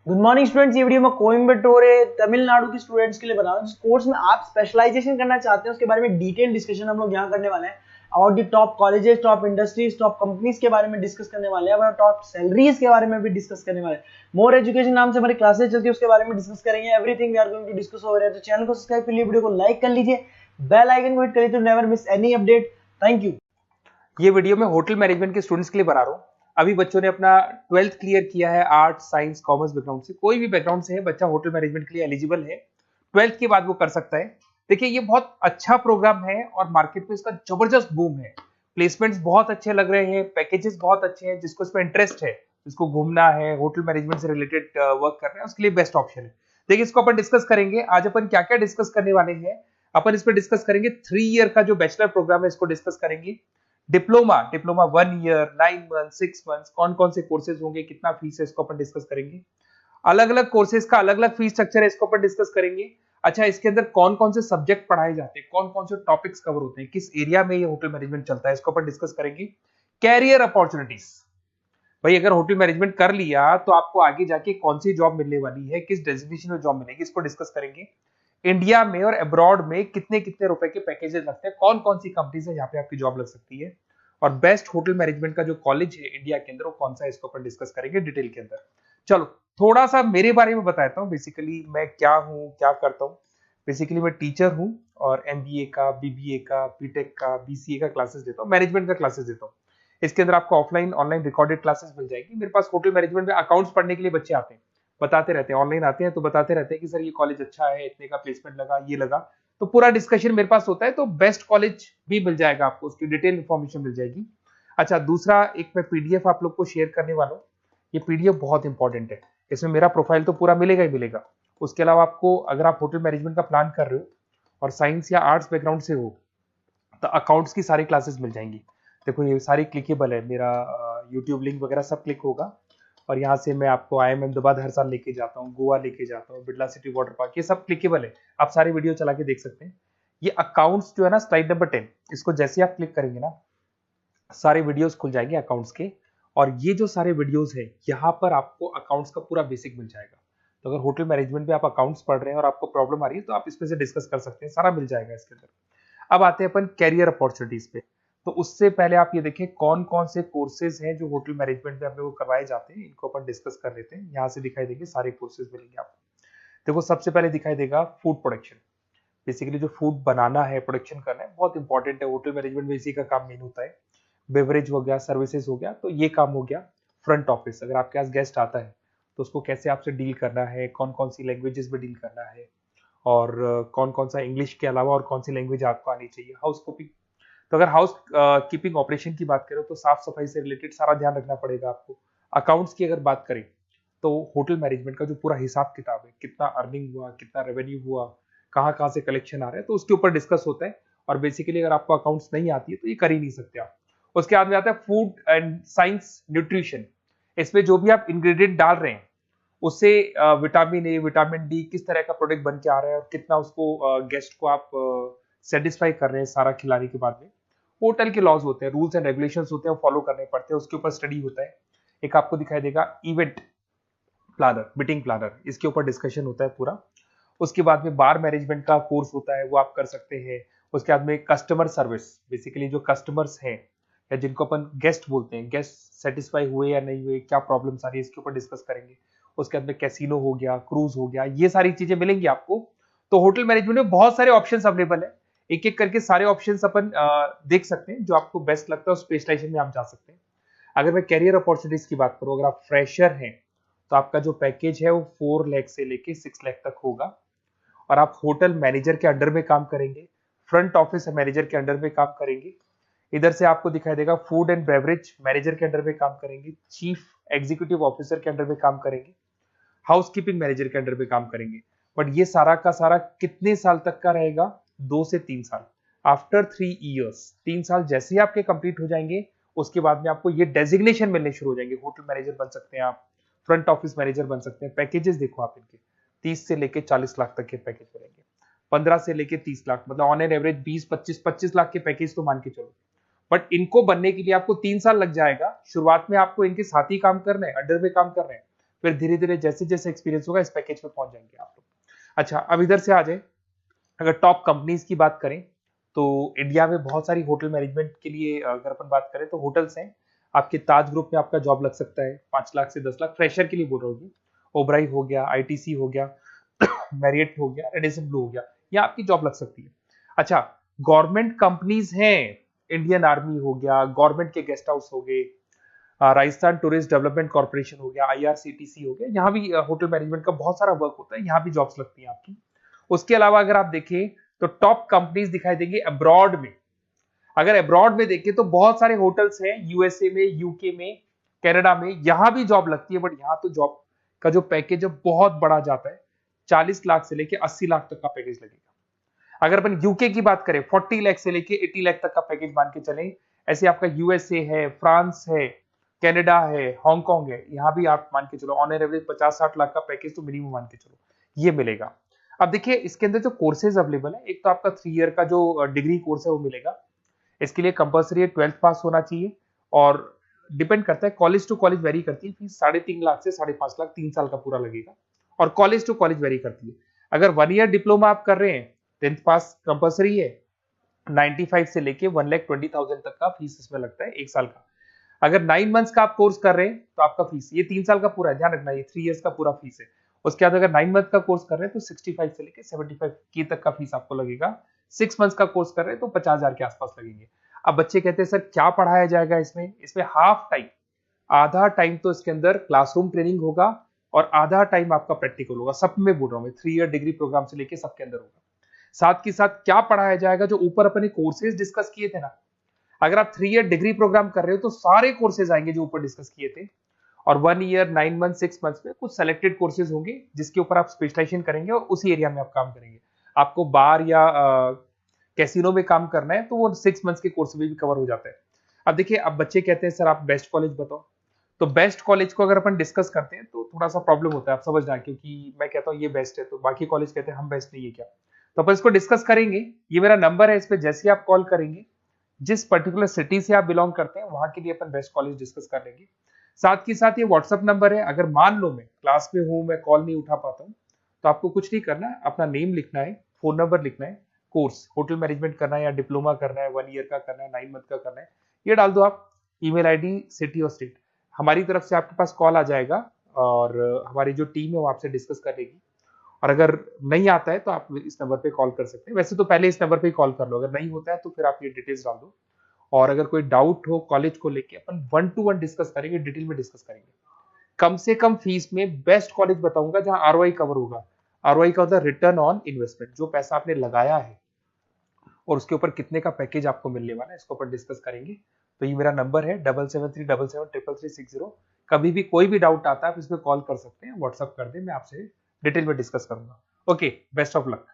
Good morning students, ये video मैं कोयम्बटूर तमिलनाडु के स्टूडेंट्स के लिए बना रहा हूँ। जिस कोर्स में आप स्पेशलाइजेशन करना चाहते हैं उसके बारे में डिटेल डिस्कशन हम लोग यहाँ करने वाले हैं। About the top colleges, top industries, top companies के बारे में डिस्कस करने वाले हैं। टॉप सैलरीज के बारे में भी डिस्कस करने वाले हैं। मोर एजुकेशन नाम से हमारी क्लासेस चलती है, उसके बारे में डिस्कस करेंगे। Everything we are going to discuss over here. तो चैनल को सब्सक्राइब कर लीजिए, वीडियो को लाइक कर लीजिए, बेल आइकन को हिट कर लीजिए to never miss any update. Thank you. ये वीडियो मैं होटल मैनेजमेंट के स्टूडेंट्स के लिए बना रहा हूँ। अभी बच्चों ने अपना 12th क्लियर किया है आर्ट साइंस कॉमर्स बैकग्राउंड से, कोई भी बैकग्राउंड से है बच्चा होटल मैनेजमेंट के लिए एलिजिबल है। 12th के बाद वो कर सकता है। देखिए ये बहुत अच्छा प्रोग्राम है और मार्केट में इसका जबरदस्त बूम है। प्लेसमेंट्स बहुत अच्छे लग रहे हैं, पैकेजेस बहुत अच्छे हैं। जिसको इसमें इंटरेस्ट है, जिसको घूमना है, होटल मैनेजमेंट से रिलेटेड वर्क करना है, उसके लिए बेस्ट ऑप्शन है। देखिए इसको अपन डिस्कस करेंगे। आज अपन क्या क्या डिस्कस करने वाले हैं। अपन इसमें डिस्कस करेंगे 3 ईयर का जो बैचलर प्रोग्राम है इसको डिस्कस करेंगे। डिप्लोमा 1 ईयर, 9 मंथ, 6 मंथ, कौन कौन से कोर्सेज होंगे, कितना फीस है, इसको अपन डिस्कस करेंगे। अलग अलग कोर्सेज का अलग अलग फीस स्ट्रक्चर है, इसको अपन डिस्कस करेंगे। अच्छा, इसके अंदर कौन कौन से सब्जेक्ट पढ़ाए जाते हैं, कौन कौन से टॉपिक्स कवर होते हैं, किस एरिया में ये होटल मैनेजमेंट चलता है, इसको अपन डिस्कस करेंगे। कैरियर अपॉर्चुनिटीज, भाई अगर होटल मैनेजमेंट कर लिया तो आपको आगे जाके कौन सी जॉब मिलने वाली है, किस डेजिग्नेशन में जॉब मिलेगी, इसको डिस्कस करेंगे। इंडिया में और अब्रॉड में कितने कितने रुपए के पैकेजेस लगते हैं, कौन कौन सी कंपनीज है जहां पे आपकी जॉब लग सकती है, और बेस्ट होटल मैनेजमेंट का जो कॉलेज है इंडिया के अंदर वो कौन सा है, इसको अपन डिस्कस करेंगे डिटेल के अंदर। चलो थोड़ा सा मेरे बारे में बताता हूँ। बेसिकली मैं क्या हूँ, क्या करता हूँ। बेसिकली मैं टीचर हूँ और एमबीए का, बीबीए का, बीटेक का, बीसीए का क्लासेस देता हूँ, मैनेजमेंट का क्लासेस देता हूँ। इसके अंदर आपको ऑफलाइन ऑनलाइन रिकॉर्डेड क्लासेस मिल जाएगी। मेरे पास होटल मैनेजमेंट में अकाउंट्स पढ़ने के लिए बच्चे आते हैं, बताते रहते हैं, ऑनलाइन आते हैं तो बताते रहते हैं कि सर ये कॉलेज अच्छा है, इतने का प्लेसमेंट लगा, ये लगा। तो पूरा डिस्कशन मेरे पास होता है, तो बेस्ट कॉलेज भी मिल जाएगा आपको, उसकी डिटेल इंफॉर्मेशन मिल जाएगी। अच्छा, दूसरा एक मैं पीडीएफ आप लोग को शेयर करने वाला हूँ। ये पीडीएफ बहुत इंपॉर्टेंट है, इसमें मेरा प्रोफाइल तो पूरा मिलेगा ही मिलेगा। उसके अलावा आपको अगर आप होटल मैनेजमेंट का प्लान कर रहे हो और साइंस या आर्ट्स बैकग्राउंड से हो तो अकाउंट्स की सारी क्लासेस मिल जाएंगी। देखो ये सारी क्लिकेबल है, मेरा यूट्यूब लिंक वगैरह सब क्लिक होगा। और यहाँ से मैं आपको IIM अहमदाबाद हर साल लेके जाता हूँ, गोवा लेके जाता हूँ, बिरला सिटी वाटर पार्क, ये सब क्लिकेबल है। आप सारी वीडियो चला के देख सकते हैं। ये अकाउंट्स जो है ना, स्लाइड नंबर 10, इसको जैसे आप क्लिक करेंगे ना सारे वीडियोस खुल जाएंगे अकाउंट्स के। और ये जो सारे वीडियोस है यहाँ पर आपको अकाउंट्स का पूरा बेसिक मिल जाएगा। तो अगर होटल मैनेजमेंट में आप अकाउंट्स पढ़ रहे हैं और आपको प्रॉब्लम आ रही है तो आप इसमें से डिस्कस कर सकते हैं, सारा मिल जाएगा इसके अंदर। अब आते हैं अपन कैरियर अपॉर्चुनिटीज पे। तो उससे पहले आप ये देखें कौन कौन से कोर्सेज हैं जो होटल मैनेजमेंट में अपने को करवाए जाते हैं, इनको अपन डिस्कस कर लेते हैं। यहाँ से दिखाई देंगे सारे कोर्सेज मिलेंगे आपको। देखो सबसे पहले दिखाई देगा फूड प्रोडक्शन। बेसिकली जो फूड बनाना है, प्रोडक्शन करना है, बहुत इंपॉर्टेंट है। होटल मैनेजमेंट में इसी का काम मेन होता है। बेवरेज हो गया, सर्विसेज हो गया, तो ये काम हो गया। फ्रंट ऑफिस, अगर आपके पास गेस्ट आता है तो उसको कैसे आपसे डील करना है, कौन कौन सी लैंग्वेजेस में डील करना है, और कौन कौन सा इंग्लिश के अलावा और कौन सी लैंग्वेज आपको आनी चाहिए। हाउस कीपिंग, तो अगर हाउस कीपिंग ऑपरेशन की बात करें तो साफ सफाई से रिलेटेड सारा ध्यान रखना पड़ेगा आपको। अकाउंट्स की अगर बात करें तो होटल मैनेजमेंट का जो पूरा हिसाब किताब है, कितना अर्निंग हुआ, कितना रेवेन्यू हुआ, कहाँ कहाँ से कलेक्शन आ रहा है, तो उसके ऊपर डिस्कस होता है। और बेसिकली अगर आपको अकाउंट्स नहीं आती है तो ये कर ही नहीं सकते आप। उसके बाद में आता है फूड एंड साइंस न्यूट्रिशन। इसमें जो भी आप इंग्रेडिएंट डाल रहे हैं उससे विटामिन ए, विटामिन डी, किस तरह का प्रोडक्ट बन के आ रहा है और कितना उसको गेस्ट को आप सेटिस्फाई कर रहे हैं सारा खिलाने के बाद में। होटल के लॉज होते हैं, रूल्स एंड रेगुलेशंस होते हैं, वो फॉलो करने पड़ते हैं, उसके ऊपर स्टडी होता है। एक आपको दिखाई देगा इवेंट प्लानर, मीटिंग प्लानर, इसके ऊपर डिस्कशन होता है पूरा। उसके बाद में बार मैनेजमेंट का कोर्स होता है, वो आप कर सकते हैं। उसके बाद में कस्टमर सर्विस, बेसिकली जो कस्टमर्स हैं या जिनको अपन गेस्ट बोलते हैं, गेस्ट सेटिस्फाई हुए या नहीं हुए, क्या प्रॉब्लम आ रही है, इसके ऊपर डिस्कस करेंगे। उसके बाद में कैसीनो हो गया, क्रूज हो गया, ये सारी चीजें मिलेंगी आपको। तो होटल मैनेजमेंट में बहुत सारे ऑप्शंस अवेलेबल है, एक एक करके सारे ऑप्शंस अपन देख सकते हैं। जो आपको बेस्ट लगता है उस स्पेशलाइजेशन में आप जा सकते हैं। अगर मैं कैरियर अपॉर्चुनिटीज की बात करूं, अगर आप फ्रेशर हैं तो आपका जो पैकेज है वो 4 लाख से लेके 6 लाख तक होगा। और आप होटल मैनेजर के अंडर में काम करेंगे, फ्रंट ऑफिस मैनेजर के अंडर में काम करेंगे। इधर से आपको दिखाई देगा फूड एंड बेवरेज मैनेजर के अंडर में काम करेंगे, चीफ एग्जीक्यूटिव ऑफिसर के अंडर में काम करेंगे, हाउस कीपिंग मैनेजर के अंडर में काम करेंगे। बट ये सारा का सारा कितने साल तक का रहेगा? 2 से 3 साल। आफ्टर 3 ईयर्स, 3 साल जैसे ही आपके कंप्लीट हो जाएंगे उसके बाद में आपको ये डेजिग्नेशन मिलने शुरू हो जाएंगे। होटल मैनेजर बन सकते हैं आप, फ्रंट ऑफिस मैनेजर बन सकते हैं। पैकेजेस देखो आप इनके, 30 से लेके 40 लाख तक के पैकेज मिलेंगे, 15 से लेके 30 लाख, मतलब ऑन एन एवरेज 20-25 लाख के पैकेज तो मान के चलो। बट इनको बनने के लिए आपको 3 साल लग जाएगा। शुरुआत में आपको इनके साथ ही काम करना है, अंडर में काम कर रहे हैं, फिर धीरे धीरे जैसे जैसे एक्सपीरियंस होगा इस पैकेज पे पहुंच जाएंगे आप लोग। अच्छा, अब इधर से आ जाए, अगर टॉप कंपनीज की बात करें तो इंडिया में बहुत सारी होटल मैनेजमेंट के लिए अगर अपन बात करें तो होटल्स हैं। आपके ताज ग्रुप में आपका जॉब लग सकता है 5 लाख से 10 लाख, फ्रेशर के लिए बोल रहा हूँ। ओबराई हो गया, आईटीसी हो गया, मैरियट हो गया, रेडिसन ब्लू हो गया, यहाँ आपकी जॉब लग सकती है। अच्छा, गवर्नमेंट कंपनीज हैं, इंडियन आर्मी हो गया, गवर्नमेंट के गेस्ट हाउस हो गए, राजस्थान टूरिस्ट डेवलपमेंट कॉर्पोरेशन हो गया, आईआरसीटीसी हो गया, यहाँ भी होटल मैनेजमेंट का बहुत सारा वर्क होता है, यहाँ भी जॉब्स लगती हैं आपकी। उसके अलावा अगर आप देखें तो टॉप कंपनीज दिखाई देंगे अब्रॉड में। अगर अब्रॉड में देखें तो बहुत सारे होटल्स हैं यूएसए में, यूके में, कनाडा में, यहां भी जॉब लगती है। बट यहाँ तो जॉब का जो पैकेज है बहुत बड़ा जाता है, 40 लाख से लेके 80 लाख तक का पैकेज लगेगा। अगर अपन यूके की बात करें 40 लाख से लेके 80 लाख तक का पैकेज मान के चलें। ऐसे आपका यूएसए है, फ्रांस है, कनाडा है, हांगकांग है, यहाँ भी आप मान के चलो ऑन एन एवरेज 50-60 लाख का पैकेज तो मिनिमम मान के चलो ये मिलेगा। अब देखिए इसके अंदर जो कोर्सेज अवेलेबल है, एक तो आपका 3 ईयर का जो डिग्री कोर्स है वो मिलेगा। इसके लिए कंपलसरी 12th पास होना चाहिए और डिपेंड करता है, कॉलेज टू कॉलेज वेरी करती है। फीस 3.5 लाख से 5.5 लाख 3 साल का पूरा लगेगा और कॉलेज टू कॉलेज वेरी करती है। अगर 1 ईयर डिप्लोमा आप कर रहे हैं, 10th पास कंपलसरी है, 95 से लेके 1,20,000 तक का फीस इसमें लगता है 1 साल का। अगर 9 मंथ्स का आप कोर्स कर रहे हैं तो आपका फीस, ये 3 साल का पूरा है, ध्यान रखना, ये 3 इयर्स का पूरा फीस है। उसके बाद अगर 9 मंथ का कोर्स कर रहे हैं तो 65 से लेके 75 के तक का फीस आपको लगेगा। 6 मंथ्स का कोर्स कर रहे हैं तो 50,000 के आसपास लगेंगे। अब बच्चे कहते हैं सर क्या पढ़ाया जाएगा इसमें? इसमें हाफ टाइम, आधा टाइम तो इसके अंदर क्लासरूम ट्रेनिंग होगा और आधा टाइम आपका प्रैक्टिकल होगा। सब में बोल रहा हूँ मैं, 3 ईयर डिग्री प्रोग्राम से लेके सबके अंदर होगा। साथ के साथ क्या पढ़ाया जाएगा, जो ऊपर अपने कोर्सेज डिस्कस किए थे ना, अगर आप 3 ईयर डिग्री प्रोग्राम कर रहे हो तो सारे कोर्सेज आएंगे जो ऊपर डिस्कस किए थे। और 1 ईयर, 9 मंथ, 6 मंथ्स में कुछ सेलेक्टेड कोर्सेज होंगे जिसके ऊपर आप स्पेशलाइजेशन करेंगे और उसी एरिया में आप काम करेंगे। आपको बार या कैसीनो में काम करना है तो वो 6 मंथ्स के कोर्स में भी कवर हो जाता है। अब देखिए, अब बच्चे कहते हैं सर आप बेस्ट कॉलेज बताओ। तो बेस्ट कॉलेज को अगर अपन डिस्कस करते हैं तो थोड़ा सा प्रॉब्लम होता है, आप समझ रहे हैं, क्योंकि मैं कहता हूँ ये बेस्ट है तो बाकी कॉलेज कहते हैं हम बेस्ट नहीं है क्या। तो अपन इसको डिस्कस करेंगे। ये मेरा नंबर है, इस पे जैसे आप कॉल करेंगे, जिस पर्टिकुलर सिटी से आप बिलोंग करते हैं वहां के लिए अपन बेस्ट कॉलेज डिस्कस कर लेंगे। साथ के साथ ये व्हाट्सअप नंबर है, अगर मान लो मैं क्लास में हूं, मैं कॉल नहीं उठा पाता हूं, तो आपको कुछ नहीं करना है, अपना नेम लिखना है, फोन नंबर लिखना है, कोर्स होटल मैनेजमेंट करना है या डिप्लोमा करना है, 1 ईयर का करना है, 9 मंथ का करना है, ये डाल दो आप, ईमेल आईडी, सिटी और स्टेट। हमारी तरफ से आपके पास कॉल आ जाएगा और हमारी जो टीम है वो आपसे डिस्कस कर लेगी। और अगर नहीं आता है तो आप इस नंबर पे कॉल कर सकते हैं। वैसे तो पहले इस नंबर पे कॉल कर लो, अगर नहीं होता है तो फिर आप ये डिटेल्स डाल दो। और अगर कोई डाउट हो कॉलेज को लेके, अपन 1 to 1 डिस्कस करेंगे, डिटेल में डिस्कस करेंगे। कम से कम फीस में बेस्ट कॉलेज बताऊंगा जहां आरओआई कवर होगा। आरओआई का होता है रिटर्न ऑन इन्वेस्टमेंट, जो पैसा आपने लगाया है और उसके ऊपर कितने का पैकेज आपको मिलने वाला है, इसको अपन डिस्कस करेंगे। तो ये मेरा नंबर है 7737733360। कभी भी कोई भी डाउट आता है आप इस पर कॉल कर सकते हैं, व्हाट्सअप कर दे, मैं आपसे डिटेल में डिस्कस करूंगा। Okay, best of luck.